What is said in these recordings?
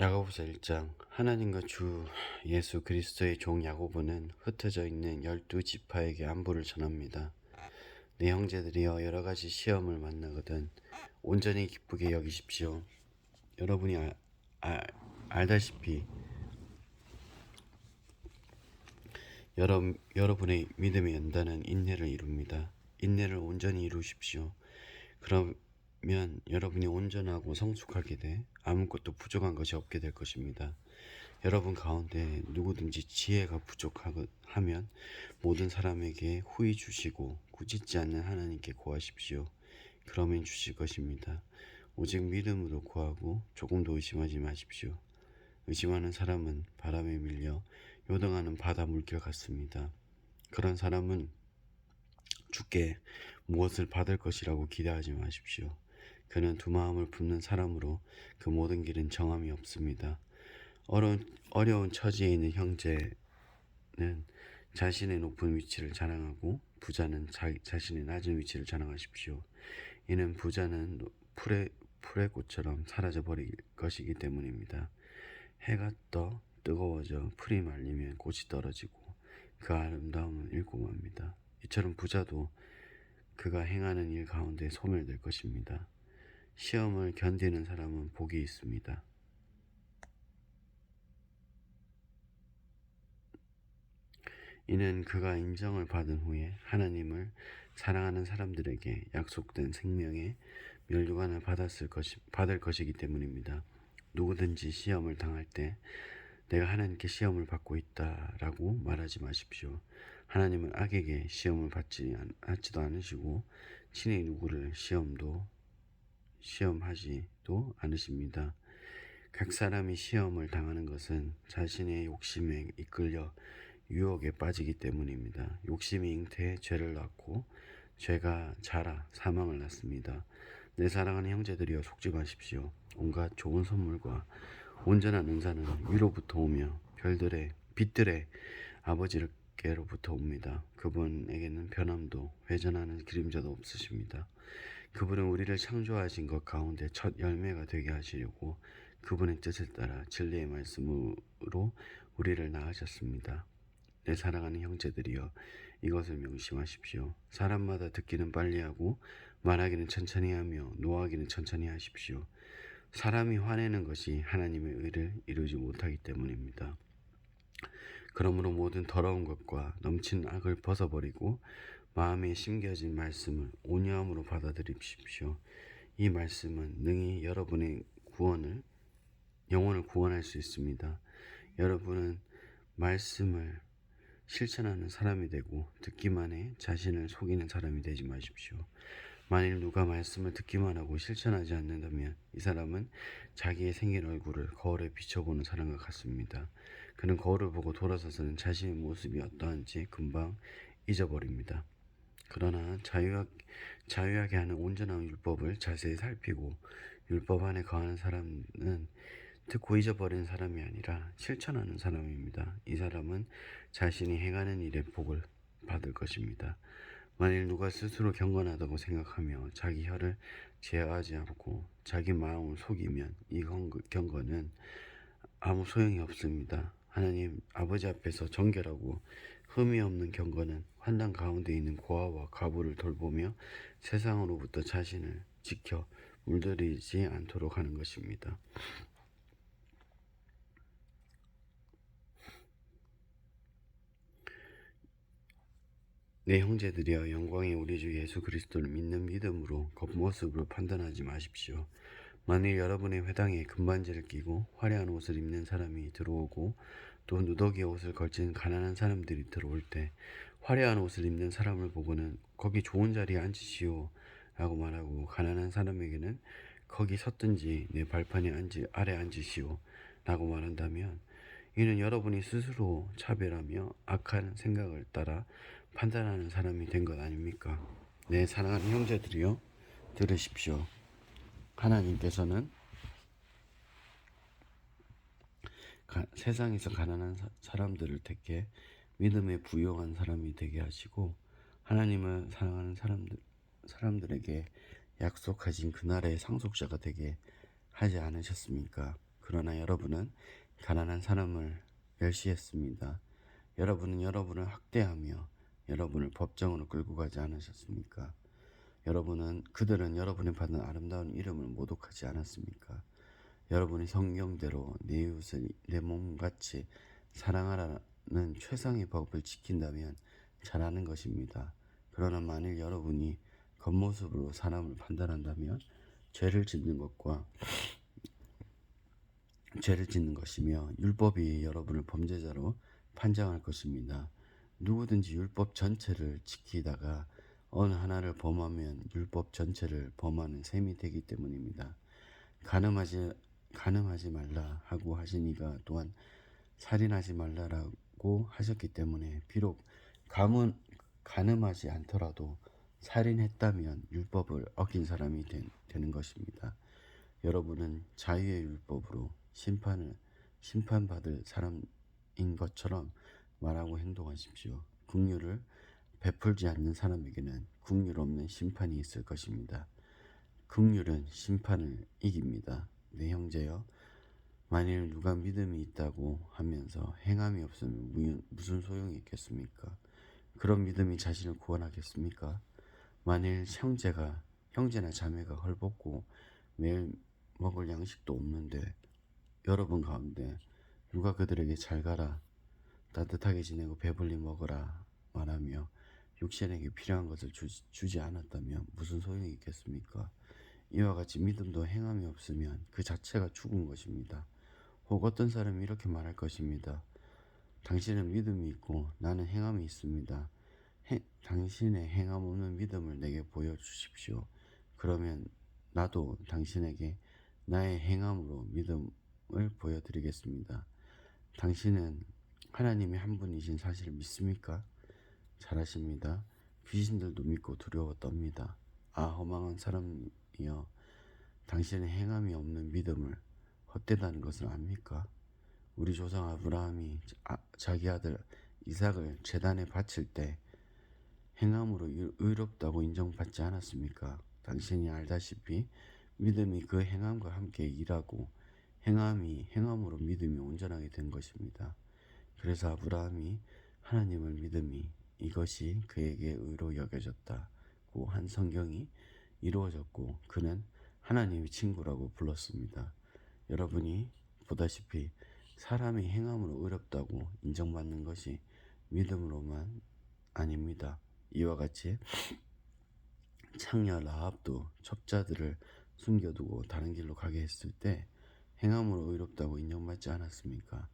야고보서 1장. 하나님과 주 예수 그리스도의 종 야고보는 흩어져 있는 12지파에게 안부를 전합니다. 내 형제들이여, 여러 가지 시험을 만나거든 온전히 기쁘게 여기십시오. 여러분이 알다시피 여러분의 믿음의 연단은 인내를 이룹니다. 인내를 온전히 이루십시오. 그러면 여러분이 온전하고 성숙하게 돼 아무것도 부족한 것이 없게 될 것입니다. 여러분 가운데 누구든지 지혜가 부족하면 모든 사람에게 후히 주시고 꾸짖지 않는 하나님께 구하십시오. 그러면 주실 것입니다. 오직 믿음으로 구하고 조금도 의심하지 마십시오. 의심하는 사람은 바람에 밀려 요동하는 바다 물결 같습니다. 그런 사람은 주께 무엇을 받을 것이라고 기대하지 마십시오. 그는 두 마음을 품는 사람으로 그 모든 길은 정함이 없습니다. 어려운 처지에 있는 형제는 자신의 높은 위치를 자랑하고 부자는 자신의 낮은 위치를 자랑하십시오. 이는 부자는 풀의 꽃처럼 사라져버릴 것이기 때문입니다. 해가 떠 뜨거워져 풀이 말리면 꽃이 떨어지고 그 아름다움은 잃고 맙니다. 이처럼 부자도 그가 행하는 일 가운데 소멸될 것입니다. 시험을 견디는 사람은 복이 있습니다. 이는 그가 인정을 받은 후에 하나님을 사랑하는 사람들에게 약속된 생명의 면류관을 받을 것이기 때문입니다. 누구든지 시험을 당할 때 내가 하나님께 시험을 받고 있다라고 말하지 마십시오. 하나님은 악에게 시험을 받지도 않으시고 친히 누구를 시험하지도 않으십니다. 각 사람이 시험을 당하는 것은 자신의 욕심에 이끌려 유혹에 빠지기 때문입니다. 욕심이 잉태해 죄를 낳고 죄가 자라 사망을 낳습니다. 내 사랑하는 형제들이여, 속지 마십시오. 온갖 좋은 선물과 온전한 은사는 위로부터 오며 빛들의 아버지께로부터 옵니다. 그분에게는 변함도 회전하는 그림자도 없으십니다. 그분은 우리를 창조하신 것 가운데 첫 열매가 되게 하시려고 그분의 뜻을 따라 진리의 말씀으로 우리를 낳으셨습니다. 내 사랑하는 형제들이여, 이것을 명심하십시오. 사람마다 듣기는 빨리하고 말하기는 천천히 하며 노하기는 천천히 하십시오. 사람이 화내는 것이 하나님의 의를 이루지 못하기 때문입니다. 그러므로 모든 더러운 것과 넘치는 악을 벗어버리고 마음에 심겨진 말씀을 온유함으로 받아들이십시오. 이 말씀은 능히 여러분의 영혼을 구원할 수 있습니다. 여러분은 말씀을 실천하는 사람이 되고 듣기만 해 자신을 속이는 사람이 되지 마십시오. 만일 누가 말씀을 듣기만 하고 실천하지 않는다면 이 사람은 자기의 생긴 얼굴을 거울에 비춰보는 사람과 같습니다. 그는 거울을 보고 돌아서서는 자신의 모습이 어떠한지 금방 잊어버립니다. 그러나 자유하게 하는 온전한 율법을 자세히 살피고 율법 안에 거하는 사람은 듣고 잊어버린 사람이 아니라 실천하는 사람입니다. 이 사람은 자신이 행하는 일의 복을 받을 것입니다. 만일 누가 스스로 경건하다고 생각하며 자기 혀를 제어하지 않고 자기 마음을 속이면 이 경건은 아무 소용이 없습니다. 하나님 아버지 앞에서 정결하고 흠이 없는 경건은 환난 가운데 있는 고아와 과부를 돌보며 세상으로부터 자신을 지켜 물들이지 않도록 하는 것입니다. 내 형제들이여, 영광의 우리 주 예수 그리스도를 믿는 믿음으로 겉모습으로 판단하지 마십시오. 만일 여러분의 회당에 금반지를 끼고 화려한 옷을 입는 사람이 들어오고 또 누더기의 옷을 걸친 가난한 사람들이 들어올 때 화려한 옷을 입는 사람을 보고는 거기 좋은 자리에 앉으시오 라고 말하고, 가난한 사람에게는 거기 섰든지 내 발판에 아래 앉으시오 라고 말한다면 이는 여러분이 스스로 차별하며 악한 생각을 따라 판단하는 사람이 된 것 아닙니까? 내 사랑하는 형제들이여, 들으십시오. 하나님께서는 세상에서 가난한 사람들을 택해 믿음에 부유한 사람이 되게 하시고 하나님을 사랑하는 사람들에게 약속하신 그날의 상속자가 되게 하지 않으셨습니까? 그러나 여러분은 가난한 사람을 멸시했습니다. 여러분은 여러분을 학대하며 여러분을 법정으로 끌고 가지 않으셨습니까? 그들은 여러분이 받은 아름다운 이름을 모독하지 않았습니까? 여러분이 성경대로 내 이웃을 내 몸같이 사랑하라는 최상의 법을 지킨다면 잘하는 것입니다. 그러나 만일 여러분이 겉모습으로 사람을 판단한다면 죄를 짓는 것이며 율법이 여러분을 범죄자로 판정할 것입니다. 누구든지 율법 전체를 지키다가 어느 하나를 범하면 율법 전체를 범하는 셈이 되기 때문입니다. 간음하지 말라 하고 하신 이가 또한 살인하지 말라라고 하셨기 때문에 비록 간음하지 않더라도 살인했다면 율법을 어긴 사람이 되는 것입니다. 여러분은 자유의 율법으로 심판받을 사람인 것처럼 말하고 행동하십시오. 긍휼을 베풀지 않는 사람에게는 긍휼 없는 심판이 있을 것입니다. 긍휼은 심판을 이깁니다. 내 형제여, 만일 누가 믿음이 있다고 하면서 행함이 없으면 무슨 소용이 있겠습니까? 그런 믿음이 자신을 구원하겠습니까? 만일 형제나 자매가 헐벗고 매일 먹을 양식도 없는데 여러분 가운데 누가 그들에게 잘 가라, 따뜻하게 지내고 배불리 먹어라 말하며 육신에게 필요한 것을 주지 않았다면 무슨 소용이 있겠습니까? 이와 같이 믿음도 행함이 없으면 그 자체가 죽은 것입니다. 혹 어떤 사람이 이렇게 말할 것입니다. 당신은 믿음이 있고 나는 행함이 있습니다. 당신의 행함 없는 믿음을 내게 보여주십시오. 그러면 나도 당신에게 나의 행함으로 믿음을 보여드리겠습니다. 당신은 하나님이 한 분이신 사실을 믿습니까? 잘하십니다. 귀신들도 믿고 두려워 떱니다. 아, 허망한 사람이여, 당신의 행함이 없는 믿음을 헛되다는 것을 압니까? 우리 조상 아브라함이 자기 아들 이삭을 제단에 바칠 때 행함으로 의롭다고 인정받지 않았습니까? 당신이 알다시피 믿음이 그 행함과 함께 일하고 행함으로 믿음이 온전하게 된 것입니다. 그래서 아브라함이 하나님을 믿음이 이것이 그에게 의로 여겨졌다고 한 성경이 이루어졌고 그는 하나님의 친구라고 불렀습니다. 여러분이 보다시피 사람이 행함으로 의롭다고 인정받는 것이 믿음으로만 아닙니다. 이와 같이 창녀 라합도 첩자들을 숨겨두고 다른 길로 가게 했을 때 행함으로 의롭다고 인정받지 않았습니까?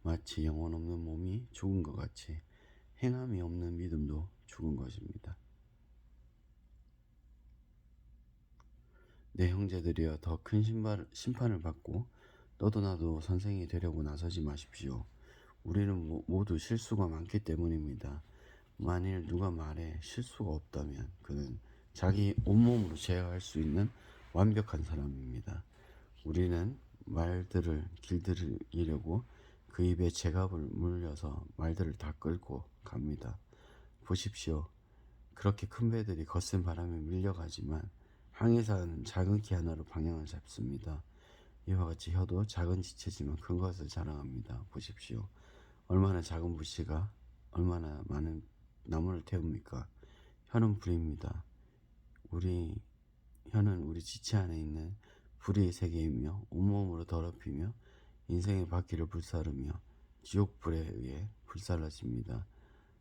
마치 영혼 없는 몸이 죽은 것 같이 행함이 없는 믿음도 죽은 것입니다. 내 형제들이여, 더 큰 심판을 받고 너도 나도 선생이 되려고 나서지 마십시오. 우리는 모두 실수가 많기 때문입니다. 만일 누가 말에 실수가 없다면 그는 자기 온몸으로 제어할 수 있는 완벽한 사람입니다. 우리는 말들을 길들이려고 그 입에 재갑을 물려서 말들을 다 끌고 갑니다. 보십시오. 그렇게 큰 배들이 거센 바람에 밀려가지만 항해사는 작은 키 하나로 방향을 잡습니다. 이와 같이 혀도 작은 지체지만 큰 것을 자랑합니다. 보십시오. 얼마나 작은 부시가 얼마나 많은 나무를 태웁니까? 혀는 불입니다. 혀는 우리 지체 안에 있는 불의 세계이며 온몸으로 더럽히며 인생의 바퀴를 불사르며 지옥불에 의해 불살라집니다.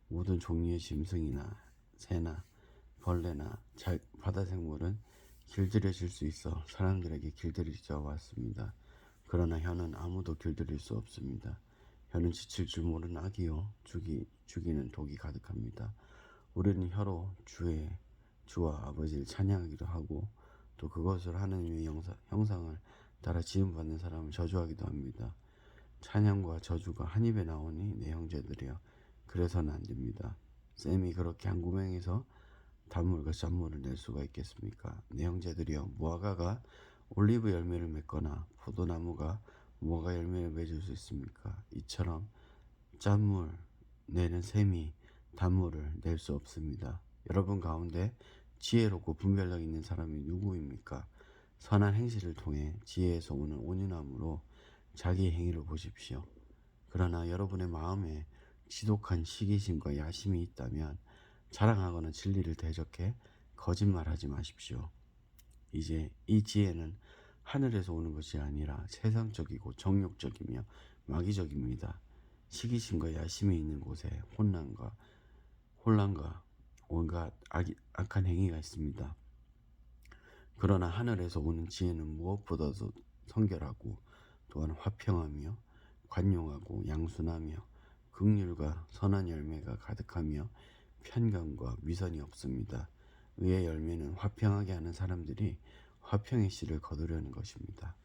모든 종류의 짐승이나 새나 벌레나 바다 생물은 길들여질 수 있어 사람들에게 길들여져 왔습니다. 그러나 혀는 아무도 길들일 수 없습니다. 혀는 지칠 줄 모르는 악이요 죽이는 독이 가득합니다. 우리는 혀로 주와 아버지를 찬양하기도 하고 또 그것을 하나님의 형상을 따라 지음받는 사람을 저주하기도 합니다. 찬양과 저주가 한 입에 나오니 내 형제들이여, 그래서는 안 됩니다. 쌤이 그렇게 한 구멍에서 단물과 짠물을 낼 수가 있겠습니까? 내 형제들이여, 무화과가 올리브 열매를 맺거나 포도나무가 무화과 열매를 맺을 수 있습니까? 이처럼 짠물 내는 셈이 단물을 낼 수 없습니다. 여러분 가운데 지혜롭고 분별력 있는 사람이 누구입니까? 선한 행실을 통해 지혜에서 오는 온유함으로 자기 행위를 보십시오. 그러나 여러분의 마음에 지독한 시기심과 야심이 있다면 자랑하거나 진리를 대적해 거짓말하지 마십시오. 이제 이 지혜는 하늘에서 오는 것이 아니라 세상적이고 정욕적이며 마귀적입니다. 시기심과 야심이 있는 곳에 혼란과 온갖 악한 행위가 있습니다. 그러나 하늘에서 오는 지혜는 무엇보다도 성결하고 또한 화평하며 관용하고 양순하며 긍휼과 선한 열매가 가득하며 편견과 위선이 없습니다. 의의 열매는 화평하게 하는 사람들이 화평의 씨를 거두려는 것입니다.